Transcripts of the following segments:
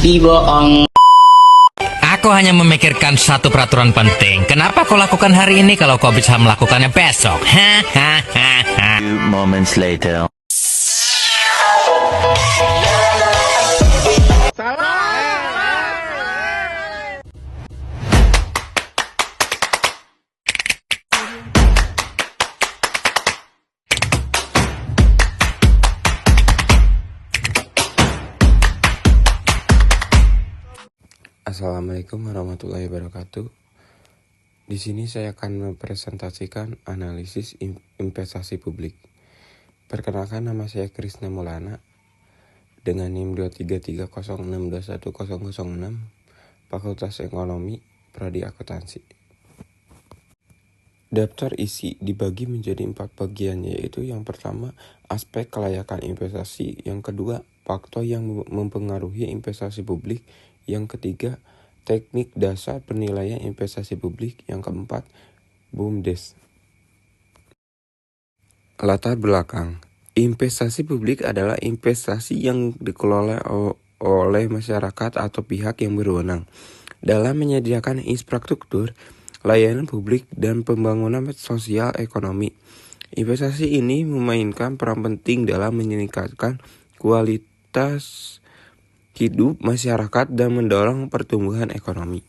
Dibohong. Aku hanya memikirkan satu peraturan penting. Kenapa kau lakukan hari ini kalau kau bisa melakukannya besok? Few moments later. Assalamualaikum warahmatullahi wabarakatuh. Di sini saya akan mempresentasikan analisis investasi publik. Perkenalkan, nama saya Krisna Maulana dengan NIM 23306210006, Fakultas Ekonomi, Prodi Akuntansi. Daftar isi dibagi menjadi 4 bagian, yaitu yang pertama aspek kelayakan investasi, yang kedua faktor yang mempengaruhi investasi publik, yang ketiga teknik dasar penilaian investasi publik, yang keempat BUMDes. Latar belakang. Investasi publik adalah investasi yang dikelola oleh masyarakat atau pihak yang berwenang dalam menyediakan infrastruktur, layanan publik, dan pembangunan sosial ekonomi. Investasi ini memainkan peran penting dalam meningkatkan kualitas hidup masyarakat dan mendorong pertumbuhan ekonomi.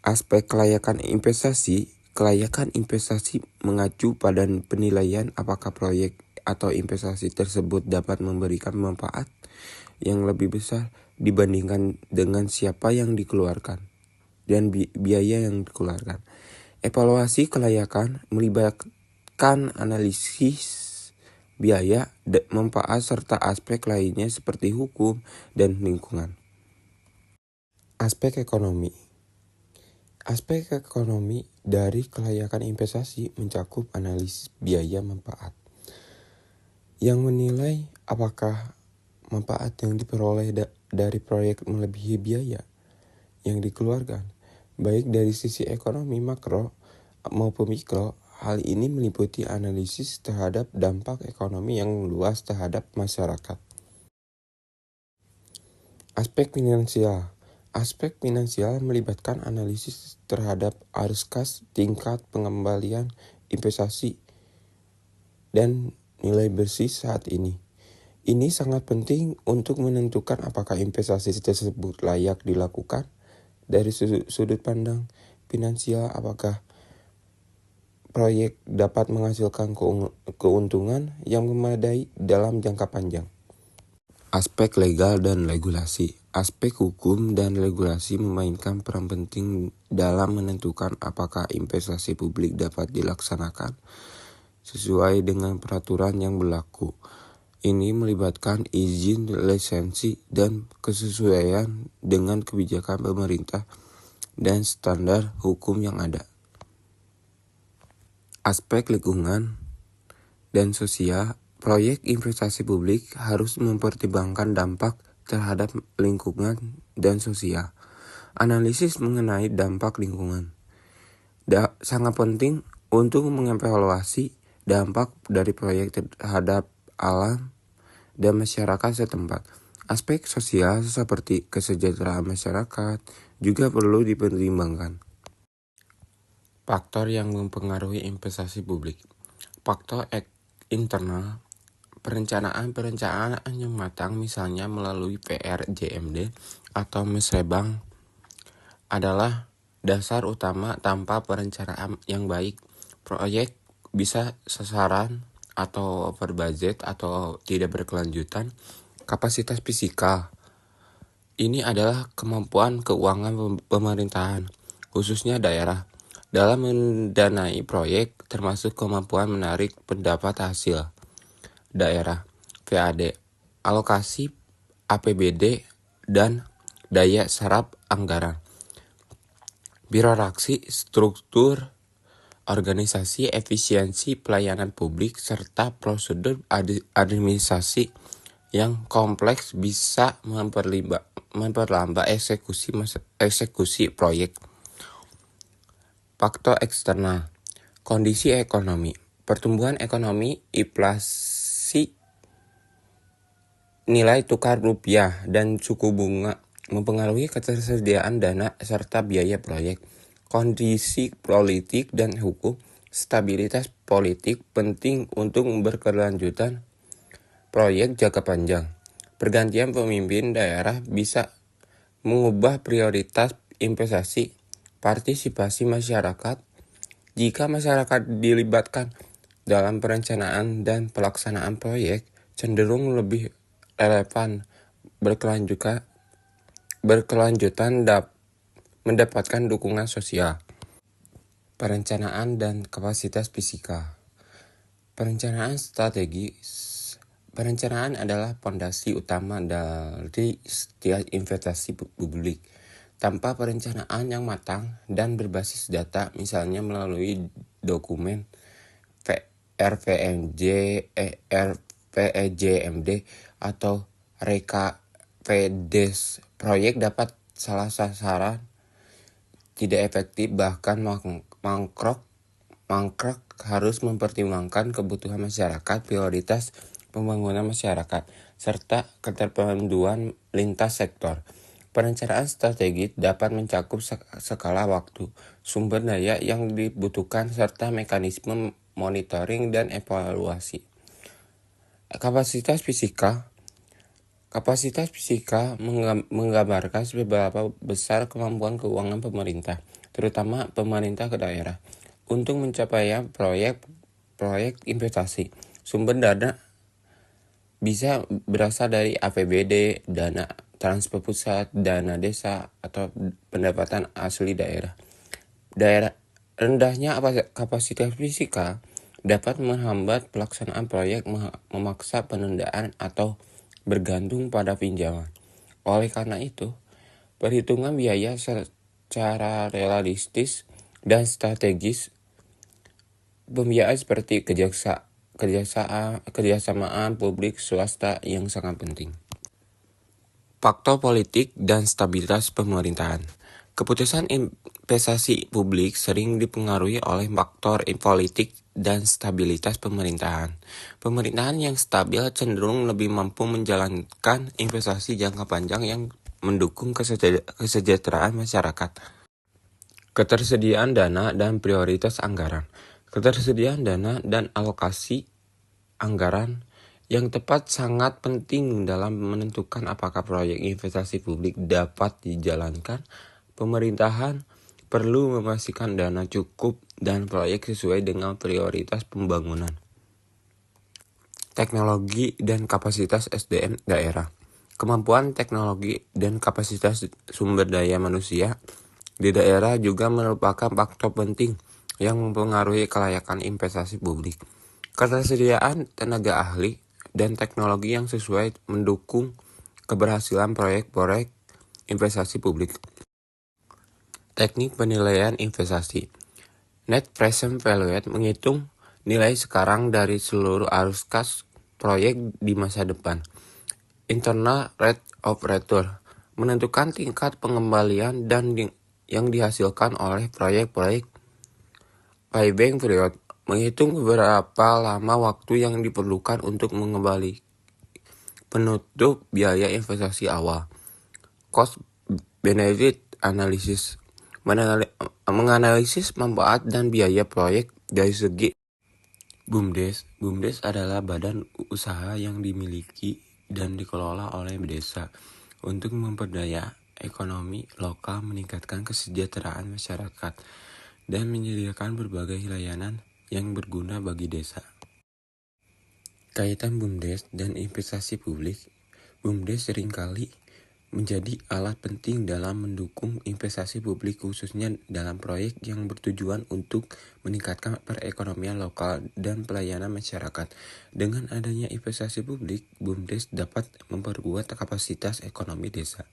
Aspek kelayakan investasi. Kelayakan investasi mengacu pada penilaian apakah proyek atau investasi tersebut dapat memberikan manfaat yang lebih besar dibandingkan dengan siapa yang dikeluarkan dan biaya yang dikeluarkan. Evaluasi kelayakan melibatkan analisis biaya, manfaat, serta aspek lainnya seperti hukum dan lingkungan. Aspek ekonomi. Aspek ekonomi dari kelayakan investasi mencakup analisis biaya manfaat, yang menilai apakah manfaat yang diperoleh dari proyek melebihi biaya yang dikeluarkan, baik dari sisi ekonomi makro maupun mikro. Hal ini meliputi analisis terhadap dampak ekonomi yang luas terhadap masyarakat. Aspek finansial. Aspek finansial melibatkan analisis terhadap arus kas, tingkat pengembalian investasi, dan nilai bersih saat ini. Ini sangat penting untuk menentukan apakah investasi tersebut layak dilakukan. Dari sudut pandang finansial, apakah proyek dapat menghasilkan keuntungan yang memadai dalam jangka panjang. Aspek legal dan regulasi. Aspek hukum dan regulasi memainkan peran penting dalam menentukan apakah investasi publik dapat dilaksanakan sesuai dengan peraturan yang berlaku. Ini melibatkan izin, lisensi, dan kesesuaian dengan kebijakan pemerintah dan standar hukum yang ada. Aspek lingkungan dan sosial. Proyek investasi publik harus mempertimbangkan dampak terhadap lingkungan dan sosial. Analisis mengenai dampak lingkungan sangat penting untuk mengevaluasi dampak dari proyek terhadap alam dan masyarakat setempat. Aspek sosial seperti kesejahteraan masyarakat juga perlu dipertimbangkan. Faktor yang mempengaruhi investasi publik. Faktor internal. Perencanaan yang matang, misalnya melalui PRJMD atau Musrembang, adalah dasar utama. Tanpa perencanaan yang baik, proyek bisa sasaran atau over budget atau tidak berkelanjutan. Kapasitas fiskal. Ini adalah kemampuan keuangan pemerintahan, khususnya daerah, dalam mendanai proyek, termasuk kemampuan menarik pendapat hasil daerah, VAD, alokasi APBD, dan daya serap anggaran. Birokrasi, struktur organisasi, efisiensi pelayanan publik, serta prosedur administrasi yang kompleks bisa memperlambat eksekusi proyek. Faktor eksternal. Kondisi ekonomi. Pertumbuhan ekonomi, inflasi, Nilai tukar rupiah dan suku bunga mempengaruhi ketersediaan dana serta biaya proyek. Kondisi politik dan hukum, stabilitas politik penting untuk berkelanjutan proyek jangka panjang. Pergantian pemimpin daerah bisa mengubah prioritas investasi, partisipasi masyarakat. Jika masyarakat dilibatkan dalam perencanaan dan pelaksanaan proyek, cenderung lebih relevan berkelanjutan mendapatkan dukungan sosial. Perencanaan dan kapasitas fisika. Perencanaan adalah fondasi utama dari setiap investasi publik. Tanpa perencanaan yang matang dan berbasis data, misalnya melalui dokumen RVMJ, RPJMD, atau Reka PDES, proyek dapat salah sasaran, tidak efektif, bahkan mangkrak. Harus mempertimbangkan kebutuhan masyarakat, prioritas pembangunan masyarakat, serta keterpaduan lintas sektor. Perencanaan strategis dapat mencakup skala waktu, sumber daya yang dibutuhkan, serta mekanisme monitoring dan evaluasi. Kapasitas fisika menggambarkan seberapa besar kemampuan keuangan pemerintah, terutama pemerintah ke daerah, untuk mencapai proyek investasi. Sumber dana bisa berasal dari APBD, dana transfer pusat, dana desa, atau pendapatan asli daerah. Rendahnya kapasitas fisika dapat menghambat pelaksanaan proyek, memaksa penundaan, atau bergantung pada pinjaman. Oleh karena itu, perhitungan biaya secara realistis dan strategis, pembiayaan seperti kerjasamaan publik swasta yang sangat penting. Faktor politik dan stabilitas pemerintahan. Keputusan investasi publik sering dipengaruhi oleh faktor politik dan stabilitas pemerintahan. Pemerintahan yang stabil cenderung lebih mampu menjalankan investasi jangka panjang yang mendukung kesejahteraan masyarakat. Ketersediaan dana dan prioritas anggaran. Ketersediaan dana dan alokasi anggaran yang tepat sangat penting dalam menentukan apakah proyek investasi publik dapat dijalankan. Pemerintahan perlu memastikan dana cukup dan proyek sesuai dengan prioritas pembangunan. Teknologi dan kapasitas SDM daerah. Kemampuan teknologi dan kapasitas sumber daya manusia di daerah juga merupakan faktor penting yang mempengaruhi kelayakan investasi publik. Ketersediaan tenaga ahli dan teknologi yang sesuai mendukung keberhasilan proyek-proyek investasi publik. Teknik penilaian investasi. Net present value menghitung nilai sekarang dari seluruh arus kas proyek di masa depan. Internal rate of return menentukan tingkat pengembalian dan yang dihasilkan oleh proyek-proyek. Payback period menghitung berapa lama waktu yang diperlukan untuk mengembali penutup biaya investasi awal. Cost benefit analysis menganalisis manfaat dan biaya proyek dari segi. BUMDes. BUMDes adalah badan usaha yang dimiliki dan dikelola oleh desa untuk memperdaya ekonomi lokal, meningkatkan kesejahteraan masyarakat, dan menyediakan berbagai layanan yang berguna bagi desa. Kaitan BUMDes dan investasi publik. BUMDes seringkali menjadi alat penting dalam mendukung investasi publik, khususnya dalam proyek yang bertujuan untuk meningkatkan perekonomian lokal dan pelayanan masyarakat. Dengan adanya investasi publik, BUMDes dapat memperkuat kapasitas ekonomi desa.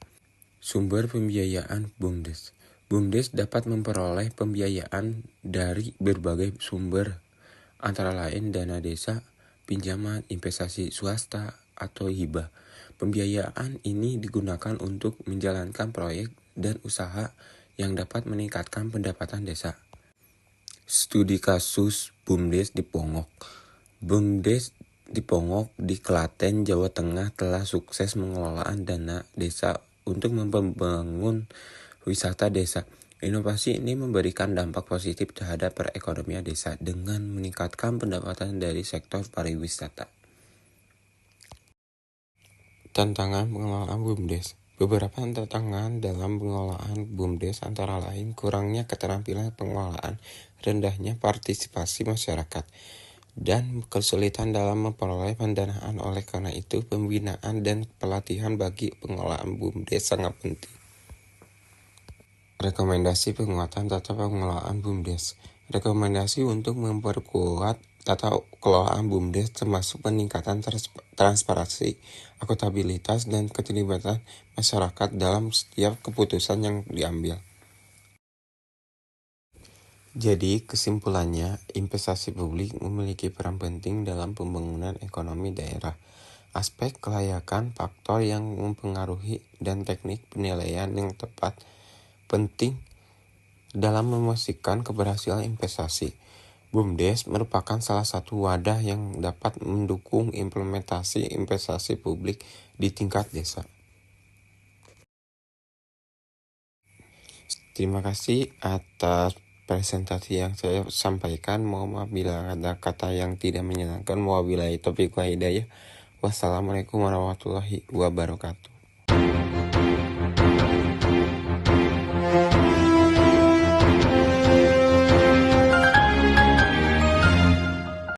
Sumber pembiayaan BUMDes. BUMDes dapat memperoleh pembiayaan dari berbagai sumber, antara lain dana desa, pinjaman, investasi swasta, atau hibah. Pembiayaan ini digunakan untuk menjalankan proyek dan usaha yang dapat meningkatkan pendapatan desa. Studi kasus BUMDes di Pongok. BUMDes di Pongok di Klaten, Jawa Tengah telah sukses mengelolaan dana desa untuk membangun wisata desa. Inovasi ini memberikan dampak positif terhadap perekonomian desa dengan meningkatkan pendapatan dari sektor pariwisata. Tantangan pengelolaan BUMDes. Beberapa tantangan dalam pengelolaan BUMDes antara lain kurangnya keterampilan pengelolaan, rendahnya partisipasi masyarakat, dan kesulitan dalam memperoleh pendanaan. Oleh karena itu, pembinaan dan pelatihan bagi pengelolaan BUMDes sangat penting. Rekomendasi penguatan tata pengelolaan BUMDes. Rekomendasi untuk memperkuat tata kelolaan BUMDes termasuk peningkatan transparansi, akuntabilitas, dan keterlibatan masyarakat dalam setiap keputusan yang diambil. Jadi, kesimpulannya, investasi publik memiliki peran penting dalam pembangunan ekonomi daerah. Aspek kelayakan, faktor yang mempengaruhi, dan teknik penilaian yang tepat penting dalam memastikan keberhasilan investasi. BUMDes merupakan salah satu wadah yang dapat mendukung implementasi investasi publik di tingkat desa. Terima kasih atas presentasi yang saya sampaikan. Mohon maaf bila ada kata yang tidak menyenangkan. Wabillahi taufiq wal hidayah. Wassalamualaikum warahmatullahi wabarakatuh.